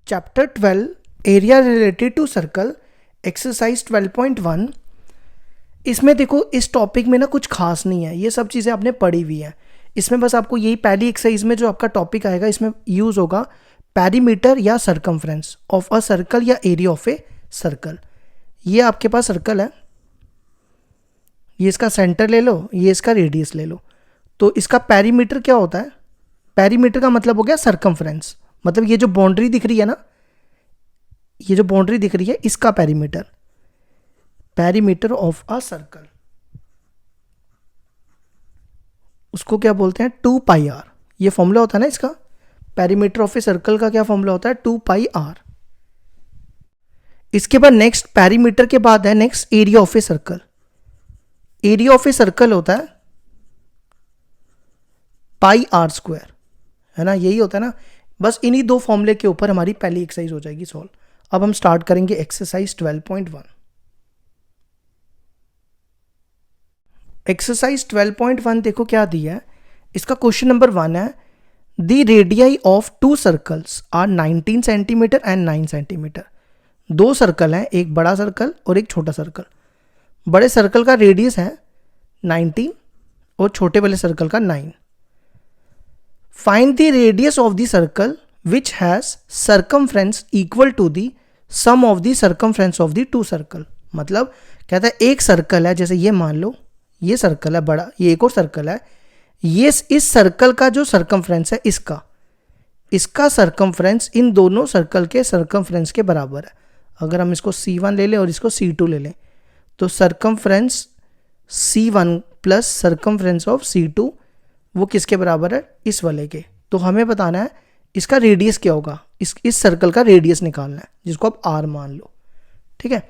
Chapter 12 area related to circle exercise 12.1। इसमें देखो इस टॉपिक में ना कुछ खास नहीं है, ये सब चीज़ें आपने पढ़ी हुई हैं। इसमें बस आपको यही पहली एक्सरसाइज में जो आपका टॉपिक आएगा इसमें यूज़ होगा पेरीमीटर या सरकमफ्रेंस ऑफ अ सर्कल या एरिया ऑफ ए सर्कल। ये आपके पास सर्कल है, ये इसका सेंटर ले लो, ये इसका रेडियस ले लो। तो इसका पेरीमीटर क्या होता है? पेरीमीटर का मतलब हो गया सरकमफ्रेंस, मतलब ये जो बाउंड्री दिख रही है ना, ये जो बाउंड्री दिख रही है इसका perimeter, perimeter of a circle, उसको क्या बोलते हैं? 2πr। ये फॉर्मूला होता है ना इसका, पेरीमीटर ऑफ ए सर्कल का क्या फॉर्मूला होता है? 2πr। इसके बाद नेक्स्ट पेरीमीटर के बाद है next area of a circle. Area of a circle होता है πr², है ना, यही होता है ना। बस इन्हीं दो फॉर्मूले के ऊपर हमारी पहली एक्सरसाइज हो जाएगी सॉल्व। अब हम स्टार्ट करेंगे एक्सरसाइज 12.1। एक्सरसाइज 12.1 देखो क्या दिया है। इसका क्वेश्चन नंबर 1 है, the radii of two circles are 19 centimetre and 9 centimetre. दो सर्कल हैं, एक बड़ा सर्कल और एक छोटा सर्कल। बड़े सर्कल का रेडियस है 19 और छोटे वाले सर्कल का 9। Find the radius of the circle which has circumference equal to the sum of the circumference of the two circle. मतलब कहता है एक सर्कल है, जैसे ये मान लो ये सर्कल है बड़ा, ये एक और सर्कल है, ये इस सर्कल का जो सर्कमफ्रेंस है इसका सर्कमफ्रेंस इन दोनों सर्कल के सर्कमफ्रेंस के बराबर है। अगर हम इसको C1 ले लें और इसको C2 ले लें तो circumference C1 plus circumference of C2 वो किसके बराबर है? इस वाले के। तो हमें बताना है इसका रेडियस क्या होगा, इस सर्कल का रेडियस निकालना है, जिसको आप R मान लो। ठीक है,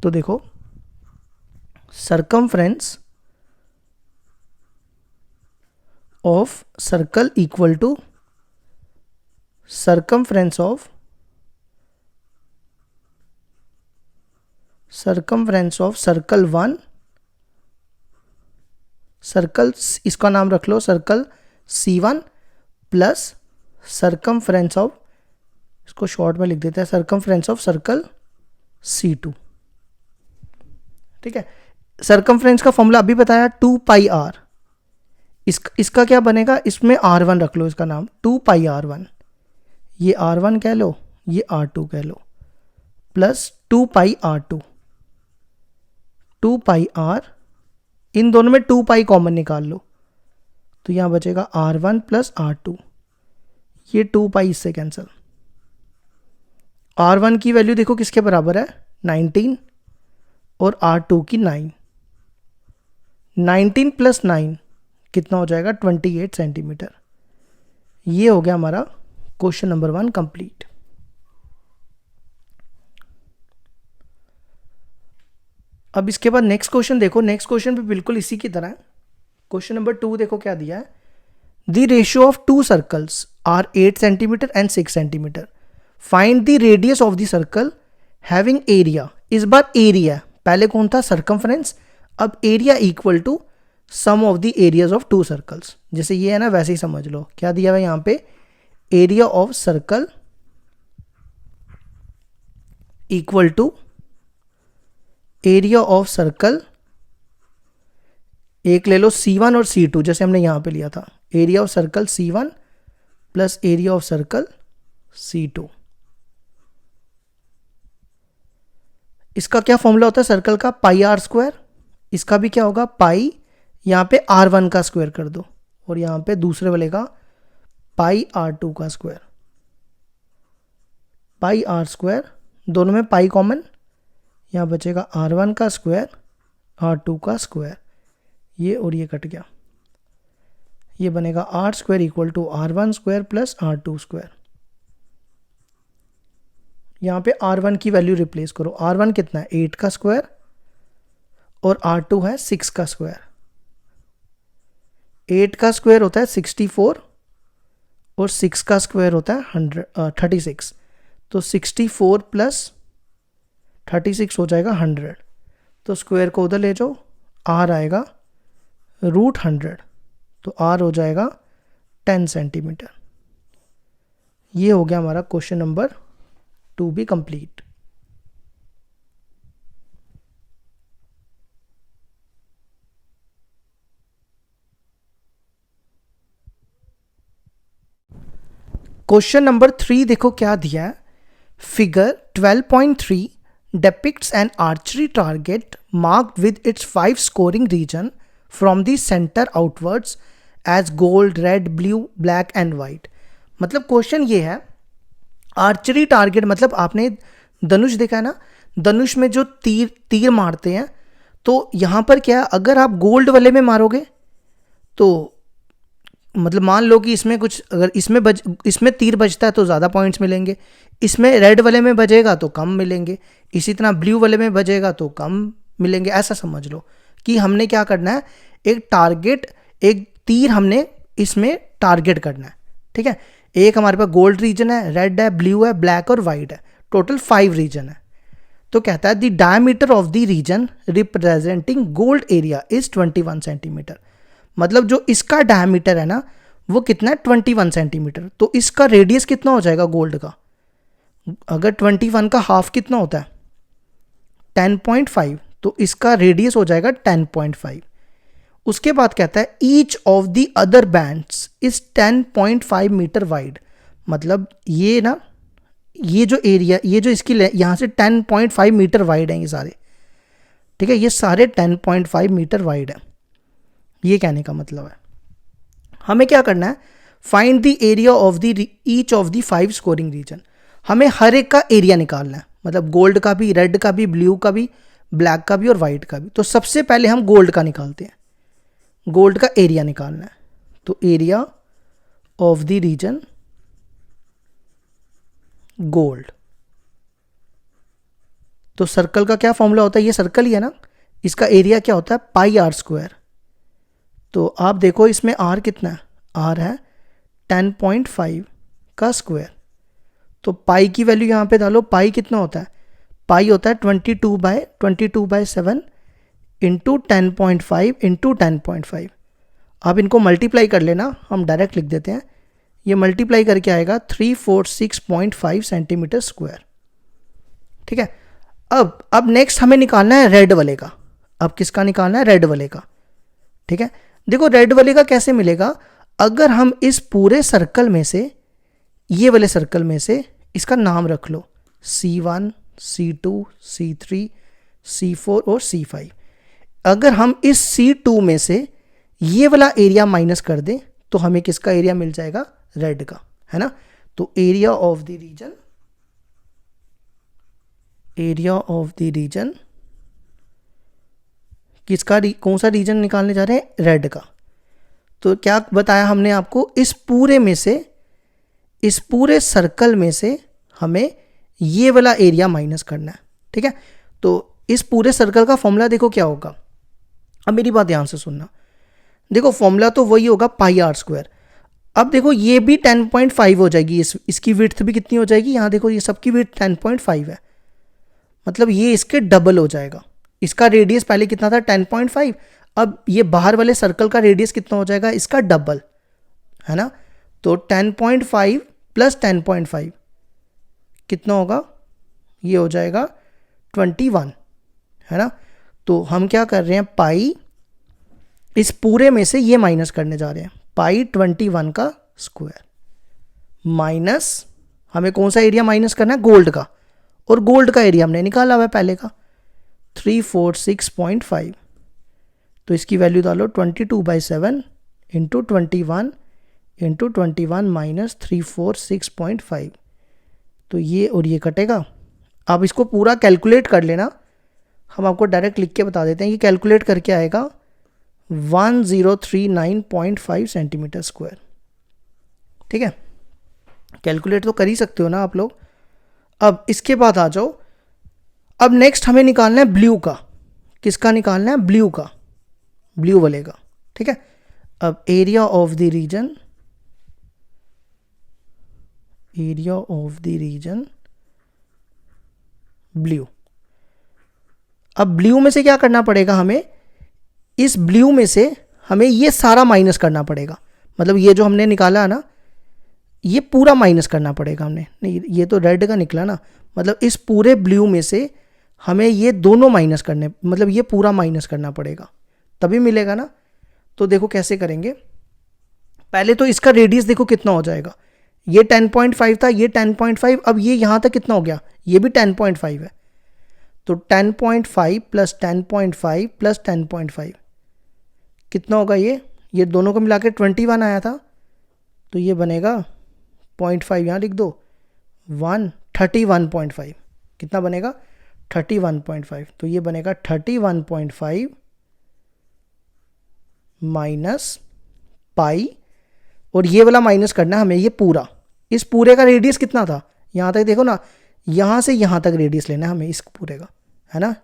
तो देखो circumference of circle equal to circumference of circle 1, circle इसका नाम रख लो circle C1 plus circumference of, इसको शॉर्ट में लिख देते हैं, सर्कमफ्रेंस ऑफ सर्कल C2। ठीक है, सर्कमफ्रेंस का फॉर्मूला अभी बताया 2πr। इसका क्या बनेगा? इसमें R1 रख लो, इसका नाम 2πr1। ये R1 कह लो, ये R2 कह लो, प्लस 2πr2। 2πr, इन दोनों में 2π कॉमन निकाल लो तो यहां बचेगा R1 प्लस R2। ये 2π इससे कैंसिल। R1 की वैल्यू देखो किसके बराबर है? 19 और R2 की 9। 19 प्लस 9 कितना हो जाएगा? 28 सेंटीमीटर। ये हो गया हमारा क्वेश्चन नंबर 1 कंप्लीट। अब इसके बाद नेक्स्ट क्वेश्चन देखो, नेक्स्ट क्वेश्चन भी बिल्कुल इसी की तरह है। क्वेश्चन नंबर 2 देखो क्या दिया है, the ratio of two circles are 8 centimetre and 6 centimetre. Find the radius of the circle having area. इस बार एरिया, पहले कौन था? सर्कमफ्रेंस। अब area equal to sum of the areas of two circles. जैसे ये है ना, वैसे ही समझ लो। क्या दिया हुआ है यहाँ पे? Area of circle equal to area of circle, एक ले लो C1 और C2 जैसे हमने यहां पे लिया था। Area of circle C1 plus area of circle C2। इसका क्या फॉर्मूला होता है सर्कल का? πr²। इसका भी क्या होगा? पाई, यहां पे R1 का स्क्वायर कर दो और यहां पे दूसरे वाले का πr2 का स्क्वायर। πr², दोनों में पाई कॉमन, यहाँ बचेगा R1 का स्क्वायर, R2 का स्क्वायर। ये और ये कट गया, ये बनेगा R² equal to R1² plus R2²। यहाँ पे R1 की वैल्यू रिप्लेस करो। R1 कितना है? 8 का स्क्वायर और R2 है 6 का स्क्वायर। 8 का स्क्वायर होता है 64 और 6 का स्क्वायर होता है 36। तो 64 प्लस 36 हो जाएगा 100। तो स्क्वायर को उधर ले जाओ, R आएगा √100, तो R हो जाएगा 10 सेंटीमीटर। ये हो गया हमारा question number two B complete. Question number 3 देखो क्या दिया है। Figure 12.3 depicts an archery target marked with its 5 scoring region from the center outwards as gold, red, blue, black and white। मतलब क्वेश्चन ये है, आर्चरी टारगेट मतलब आपने धनुष देखा है ना, धनुष में जो तीर मारते हैं, तो यहाँ पर क्या, अगर आप गोल्ड वाले में मारोगे तो मतलब मान लो कि इसमें कुछ, अगर इसमें तीर बजता है तो ज़्यादा पॉइंट्स मिलेंगे, इसमें रेड वाले में बजेगा तो कम मिलेंगे, इसी तरह ब्लू वाले में बजेगा तो कम मिलेंगे। ऐसा समझ लो कि हमने क्या करना है, एक टारगेट, एक तीर हमने इसमें टारगेट करना है। ठीक है, एक हमारे पास गोल्ड रीजन है, रेड है, ब्लू है, ब्लैक और वाइट है, टोटल 5 रीजन है। तो कहता है the diameter of the region representing gold area is 21 centimetre. मतलब जो इसका डायमीटर है ना वो कितना है, 21 सेंटीमीटर। तो इसका रेडियस कितना हो जाएगा गोल्ड का, अगर 21 का हाफ कितना होता है 10.5, तो इसका रेडियस हो जाएगा 10.5। उसके बाद कहता है each of the other bands is 10.5 metre wide. मतलब ये ना, ये जो एरिया, ये जो इसकी यहाँ से 10.5 मीटर वाइड हैं ये सारे। ठीक है, ये सारे 10.5 मीटर वाइड हैं, ये कहने का मतलब है। हमें क्या करना है, find the area of the each of the 5 scoring region. हमें हर एक का एरिया निकालना है, मतलब गोल्ड का भी, रेड का भी, ब्लू का भी, ब्लैक का भी और वाइट का भी। तो सबसे पहले हम गोल्ड का निकालते हैं, गोल्ड का एरिया निकालना है। तो area of the region gold, तो सर्कल का क्या फॉर्मूला होता है, ये सर्कल ही है ना, इसका एरिया क्या होता है पाई आर स्क्वायर। तो आप देखो इसमें आर कितना है, आर है 10.5 का स्क्वायर। तो पाई की वैल्यू यहाँ पे डालो, पाई कितना होता है, पाई होता है 22/7 इंटू 10.5 इंटू 10.5। आप इनको मल्टीप्लाई कर लेना, हम डायरेक्ट लिख देते हैं, ये मल्टीप्लाई करके आएगा 346.5 सेंटीमीटर स्क्वायर। ठीक है, अब नेक्स्ट हमें निकालना है रेड वाले का। अब किसका निकालना है, रेड वाले का। ठीक है, देखो रेड वाले का कैसे मिलेगा, अगर हम इस पूरे सर्कल में से, ये वाले सर्कल में से इसका नाम रख लो C1, C2, C3, C4 और C5। अगर हम इस C2 में से ये वाला एरिया माइनस कर दें तो हमें किसका एरिया मिल जाएगा, रेड का, है ना। तो area of the region, area of the region किसका, कौन सा रीजन निकालने जा रहे हैं, रेड का। तो क्या बताया हमने आपको, इस पूरे में से, इस पूरे सर्कल में से हमें ये वाला एरिया माइनस करना है। ठीक है, तो इस पूरे सर्कल का फॉर्मूला देखो क्या होगा। अब मेरी बात ध्यान से सुनना, देखो फॉर्मूला तो वही होगा पाई आर स्क्वायर। अब देखो ये भी 10.5 हो जाएगी, इसकी विड्थ भी कितनी हो जाएगी, यहाँ देखो ये सबकी विड्थ 10.5 है, मतलब ये इसके डबल हो जाएगा। इसका रेडियस पहले कितना था 10.5, अब ये बाहर वाले सर्कल का रेडियस कितना हो जाएगा, इसका डबल, है ना। तो 10.5 प्लस 10.5 कितना होगा, ये हो जाएगा 21, है ना। तो हम क्या कर रहे हैं, पाई इस पूरे में से ये माइनस करने जा रहे हैं, पाई 21 का स्क्वायर माइनस, हमें कौन सा एरिया माइनस करना है, गोल्ड का, और गोल्ड का एरिया हमने निकाला हुआ है पहले का 346.5। तो इसकी वैल्यू डालो 22/7 इंटू 21 इंटू 21 माइनस 346.5। तो ये और ये कटेगा। आप इसको पूरा कैलकुलेट कर लेना, हम आपको डायरेक्ट लिख के बता देते हैं, ये कैलकुलेट करके आएगा 1039.5 सेंटीमीटर स्क्वायर। ठीक है, कैलकुलेट तो कर ही सकते हो ना आप लोग। अब इसके बाद आ जाओ, अब नेक्स्ट हमें निकालना है ब्लू का। किसका निकालना है, ब्लू का, ब्लू वाले का। ठीक है, अब area of the region, area of the region blue. अब ब्लू में से क्या करना पड़ेगा हमें, इस ब्लू में से हमें ये सारा माइनस करना पड़ेगा। मतलब ये जो हमने निकाला है ना, ये पूरा माइनस करना पड़ेगा हमने, नहीं ये तो रेड का निकला ना, मतलब इस पूरे ब्लू में से हमें ये दोनों माइनस करने, मतलब ये पूरा माइनस करना पड़ेगा तभी मिलेगा ना। तो देखो कैसे करेंगे, पहले तो इसका रेडियस देखो कितना हो जाएगा, ये 10.5 था, ये 10.5, अब ये यहाँ तक कितना हो गया, ये भी 10.5 है। तो 10.5 प्लस 10.5 प्लस 10.5 कितना होगा, ये दोनों को मिला के 21 आया था, तो ये बनेगा 0.5 यहाँ लिख दो, 31.5 कितना बनेगा 31.5, तो ये बनेगा 31.5 माइनस पाई, और ये वाला माइनस करना है हमें ये पूरा, इस पूरे का रेडियस कितना था, यहाँ तक देखो ना, यहाँ से यहाँ तक रेडियस लेना है हमें इस पूरे का, है ना।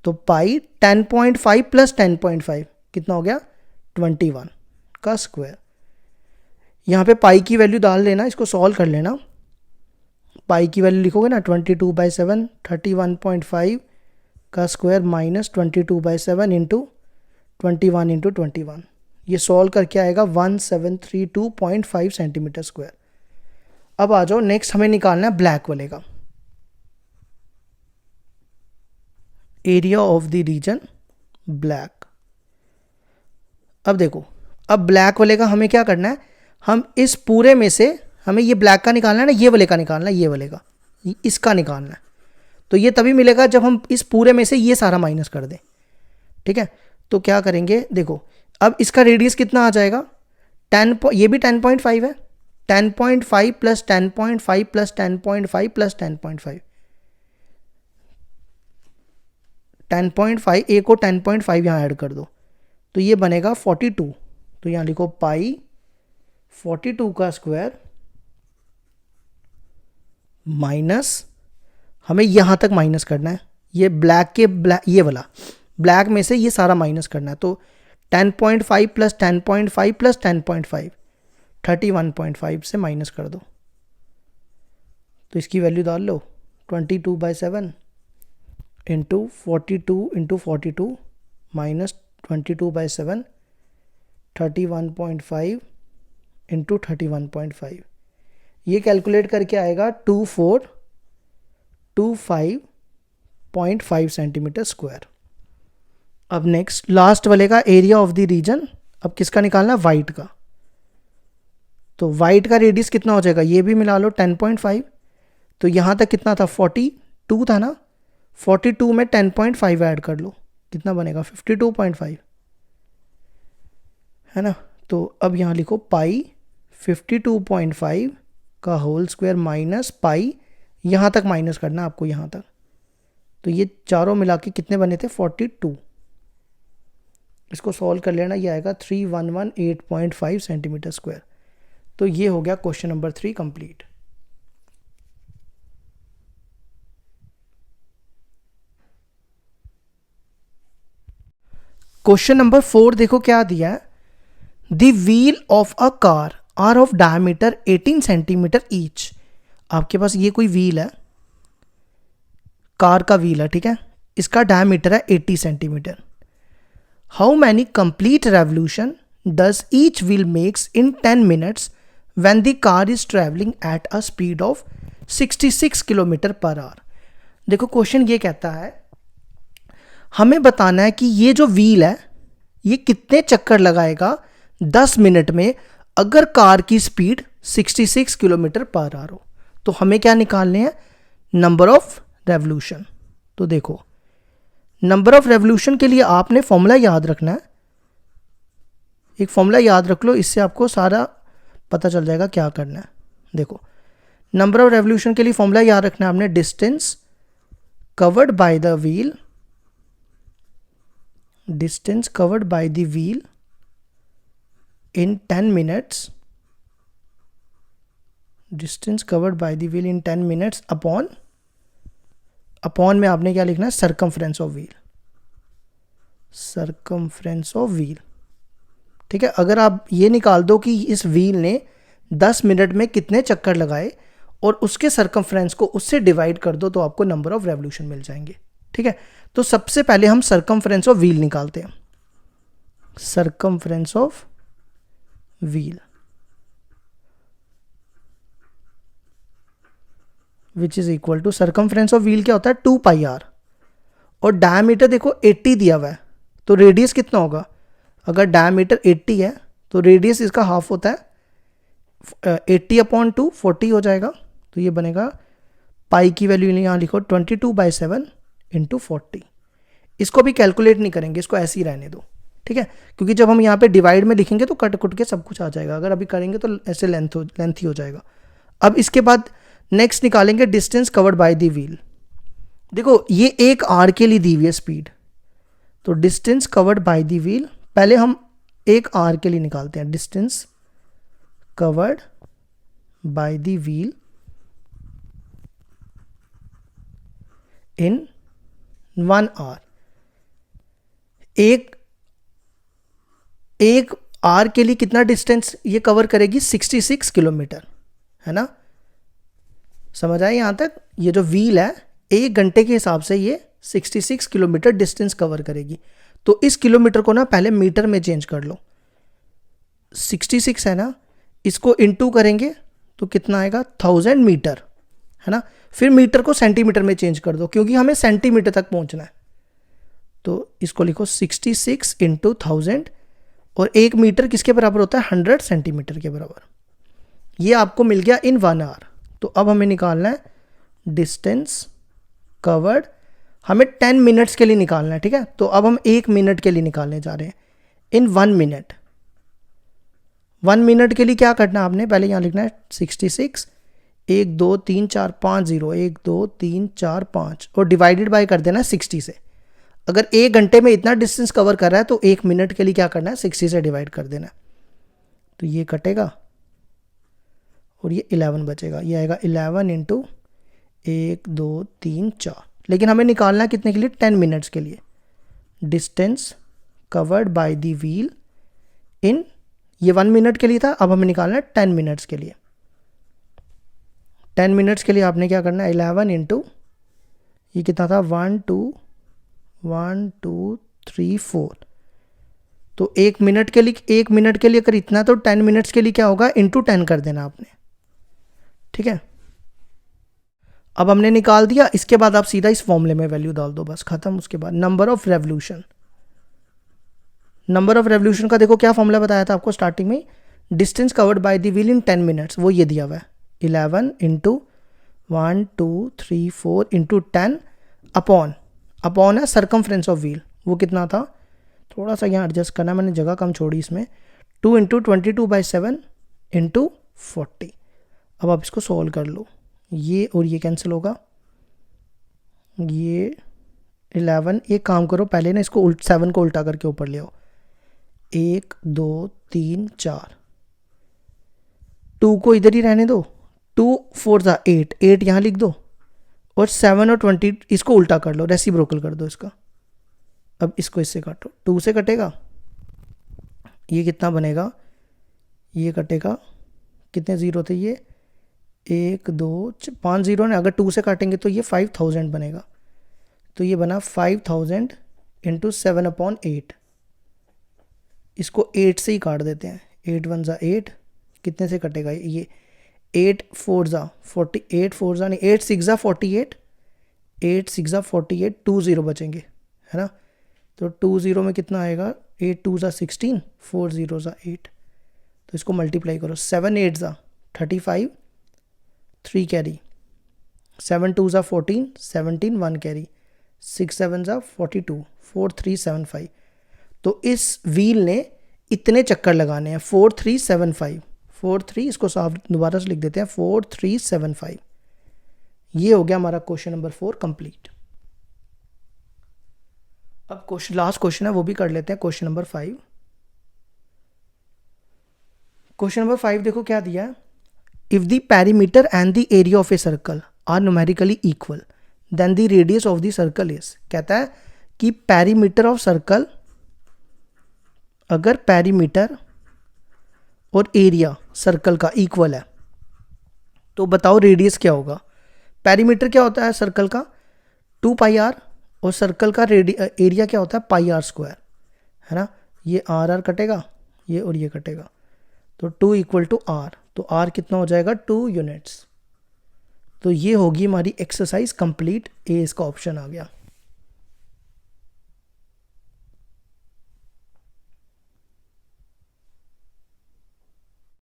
तो पाई 10.5 प्लस 10.5 कितना हो गया 21 का स्क्वायर। यहाँ पे पाई की वैल्यू डाल लेना, इसको सॉल्व कर लेना, पाई की वैल्यू लिखोगे ना 22/7 31.5 का स्क्वायर माइनस 22/7 इंटू 21 इंटू 21, ये सॉल्व करके आएगा 1732.5 सेंटीमीटर स्क्वायर। अब आ जाओ नेक्स्ट हमें निकालना है ब्लैक वाले का, area of the region black. अब देखो, अब ब्लैक वाले का हमें क्या करना है, हम इस पूरे में से हमें ये ब्लैक का निकालना है ना, ये वाले का निकालना है, ये वाले का, इसका निकालना है। तो ये तभी मिलेगा जब हम इस पूरे में से ये सारा माइनस कर दें, ठीक है। तो क्या करेंगे, देखो अब इसका रेडियस कितना आ जाएगा 10, ये भी 10.5 है, 10.5 प्लस 10.5 प्लस 10.5 प्लस 10.5, 10.5 एक को 10.5 यहाँ ऐड कर दो, तो ये बनेगा 42, तो यहाँ लिखो पाई 42 का स्क्वायर माइनस, हमें यहाँ तक माइनस करना है, ये ब्लैक के ये वाला ब्लैक में से ये सारा माइनस करना है, तो 10.5 प्लस 10.5 प्लस 10.5 31.5 से माइनस कर दो, तो इसकी वैल्यू डाल लो 22/7 इंटू 42 इंटू 42 माइनस 22/7 31.5 इंटू 31.5, ये कैलकुलेट करके आएगा 2425.5 सेंटीमीटर स्क्वायर। अब नेक्स्ट लास्ट वाले का एरिया ऑफ द रीजन, अब किसका निकालना है, वाइट का। तो वाइट का रेडियस कितना हो जाएगा, ये भी मिला लो 10.5, तो यहाँ तक कितना था 42 था ना, 42 में 10.5 ऐड कर लो, कितना बनेगा 52.5, है ना। तो अब यहाँ लिखो पाई 52.5 का होल स्क्वायर माइनस पाई, यहाँ तक माइनस करना आपको यहाँ तक, तो ये चारों मिला के कितने बने थे 42, इसको सॉल्व कर लेना, ये आएगा 3118.5 सेंटीमीटर स्क्वायर। तो ये हो गया question number 3 complete. Question number 4 देखो क्या दिया है, the wheel of a car are of diameter 18 centimetre each. आपके पास ये कोई व्हील है, कार का व्हील है, ठीक है, इसका डायमीटर है 80 centimetre. How many complete revolution does each wheel makes in 10 minutes when the car is travelling at a speed of 66 kilometre per hour. देखो क्वेश्चन ये कहता है, हमें बताना है कि ये जो व्हील है ये कितने चक्कर लगाएगा 10 मिनट में अगर कार की स्पीड 66 किलोमीटर पर आवर हो। तो हमें क्या निकालने हैं, नंबर ऑफ रेवोल्यूशन। तो देखो नंबर ऑफ रेवोल्यूशन के लिए आपने फॉर्मूला याद रखना है, एक फॉर्मूला याद रख लो, इससे आपको सारा पता चल जाएगा क्या करना है। देखो नंबर ऑफ रेवोल्यूशन के लिए फॉर्मूला याद रखना है आपने, distance covered by the wheel, distance covered by the wheel in 10 minutes, distance covered by the wheel in 10 minutes upon में आपने क्या लिखना है, circumference of wheel, circumference of wheel, ठीक है। अगर आप ये निकाल दो कि इस व्हील ने 10 मिनट में कितने चक्कर लगाए और उसके सर्कमफ्रेंस को उससे डिवाइड कर दो, तो आपको नंबर ऑफ रेवोल्यूशन मिल जाएंगे, ठीक है। तो सबसे पहले हम सर्कमफ्रेंस ऑफ व्हील निकालते हैं, circumference of wheel. Which is equal to circumference of wheel क्या होता है 2 पाई आर, और डायमीटर देखो 80 दिया हुआ है, तो रेडियस कितना होगा, अगर डायमीटर 80 है तो रेडियस इसका हाफ होता है 80/2 40 हो जाएगा, तो ये बनेगा पाई की वैल्यू यहाँ लिखो 22/7 इंटू 40। इसको भी कैलकुलेट नहीं करेंगे, इसको ऐसे ही रहने दो, ठीक है, क्योंकि जब हम यहाँ पे डिवाइड में लिखेंगे तो कट कुट के सब कुछ आ जाएगा, अगर अभी करेंगे तो ऐसे लेंथ ही हो जाएगा। अब इसके बाद नेक्स्ट निकालेंगे distance covered by the wheel. देखो ये एक आर के लिए दी हुई है स्पीड, तो distance covered by the wheel पहले हम एक आर के लिए निकालते हैं, distance covered by the wheel in 1 hour. एक आर के लिए कितना डिस्टेंस ये कवर करेगी, 66 किलोमीटर, है ना, समझ आए यहाँ तक। ये जो व्हील है 1 घंटे के हिसाब से ये 66 किलोमीटर डिस्टेंस कवर करेगी, तो इस किलोमीटर को ना पहले मीटर में चेंज कर लो, 66 है ना, इसको इनटू करेंगे तो कितना आएगा 1000 मीटर, है ना, फिर मीटर को सेंटीमीटर में चेंज कर दो क्योंकि हमें सेंटीमीटर तक पहुंचना है, तो इसको लिखो 66 इंटू 1000, और 1 मीटर किसके बराबर होता है 100 सेंटीमीटर के बराबर। ये आपको मिल गया इन 1 आवर। तो अब हमें निकालना है डिस्टेंस कवर्ड, हमें 10 मिनट्स के लिए निकालना है, ठीक है, तो अब हम 1 मिनट के लिए निकालने जा रहे हैं इन 1 मिनट। 1 मिनट के लिए क्या करना है आपने, पहले यहाँ लिखना है 66, 1 2 3 4 5 0, 1 2 3 4 5, और डिवाइडेड बाय कर देना है 60 से। अगर 1 घंटे में इतना डिस्टेंस कवर कर रहा है तो 1 मिनट के लिए क्या करना है 60 से डिवाइड कर देना है, तो ये कटेगा और ये 11 बचेगा, ये आएगा 11 इंटू 1 2 3 4, लेकिन हमें निकालना है कितने के लिए 10 मिनट्स के लिए। Distance covered by the wheel इन, ये 1 मिनट के लिए था, अब हमें निकालना है 10 मिनट्स के लिए। 10 मिनट्स के लिए आपने क्या करना है 11 इंटू, ये कितना था 1 2 3 4, तो 1 मिनट के लिए अगर इतना, तो 10 मिनट्स के लिए क्या होगा इंटू 10 कर देना आपने, ठीक है। अब हमने निकाल दिया, इसके बाद आप सीधा इस फॉर्मूले में वैल्यू डाल दो, बस खत्म। उसके बाद number of revolution, number of revolution का देखो क्या फॉर्मूला बताया था आपको स्टार्टिंग में, distance covered by the wheel in 10 minutes, वो ये दिया हुआ है 11 इंटू 1 2 3 4 इंटू 10 अपॉन है सरकमफ्रेंस ऑफ व्हील, वो कितना था, थोड़ा सा यहाँ एडजस्ट करना, मैंने जगह कम छोड़ी इसमें, 2 इंटू 22/7 इंटू 40। अब आप इसको सॉल्व कर लो, ये और ये कैंसिल होगा, ये 11, एक काम करो पहले ना इसको 7 को उल्टा करके ऊपर ले आओ, 1 2 3 4, 2 को इधर ही रहने दो, 2 4 ज़ा 8, 8 यहाँ लिख दो, और 7 और 20 इसको उल्टा कर लो, रेसिप्रोकल कर दो इसका। अब इसको इससे काटो, 2 से कटेगा, ये कितना बनेगा, ये कटेगा, कितने ज़ीरो थे ये 1 2 5 ज़ीरो ने, अगर 2 से काटेंगे तो ये 5000 बनेगा, तो ये बना 5000 इंटू 7/8, इसको 8 से ही काट देते हैं, 8 1 ज़ा 8, कितने से कटेगा ये 8 4 ज़ा 48, 4 ज़ा नहीं 8 6 ज़ा 48, 8 6 ज़ा 48, 2 0 बचेंगे, है ना, तो 2 0 में कितना आएगा 8 2 ज़ा 16, 4 0 ज़ा 8, तो इसको मल्टीप्लाई करो, 7 8 ज़ा 35, 3 कैरी, 7 2 ज़ा 14, 17 1 कैरी, 6 7 ज़ा 42, 4 3 7 5, तो इस व्हील ने इतने चक्कर लगाने हैं 4 3 7 5, 4 3, इसको साफ दोबारा से लिख देते हैं 4 3 7 5। ये हो गया हमारा क्वेश्चन नंबर 4 कंप्लीट। अब क्वेश्चन लास्ट क्वेश्चन है वो भी कर लेते हैं, क्वेश्चन नंबर 5। क्वेश्चन नंबर 5 देखो क्या दिया है, if the perimeter and the area of a circle are numerically equal then the radius of the circle is, कहता है कि पेरीमीटर ऑफ सर्कल, अगर पेरीमीटर और एरिया सर्कल का इक्वल है तो बताओ रेडियस क्या होगा। पेरीमीटर क्या होता है सर्कल का 2 पाई आर, और सर्कल का एरिया क्या होता है पाई आर स्क्वायर, है ना, ये आर आर कटेगा, ये और ये कटेगा, तो 2 = r, तो r कितना हो जाएगा 2 यूनिट्स, तो ये होगी हमारी एक्सरसाइज कंप्लीट, ए इसका ऑप्शन आ गया।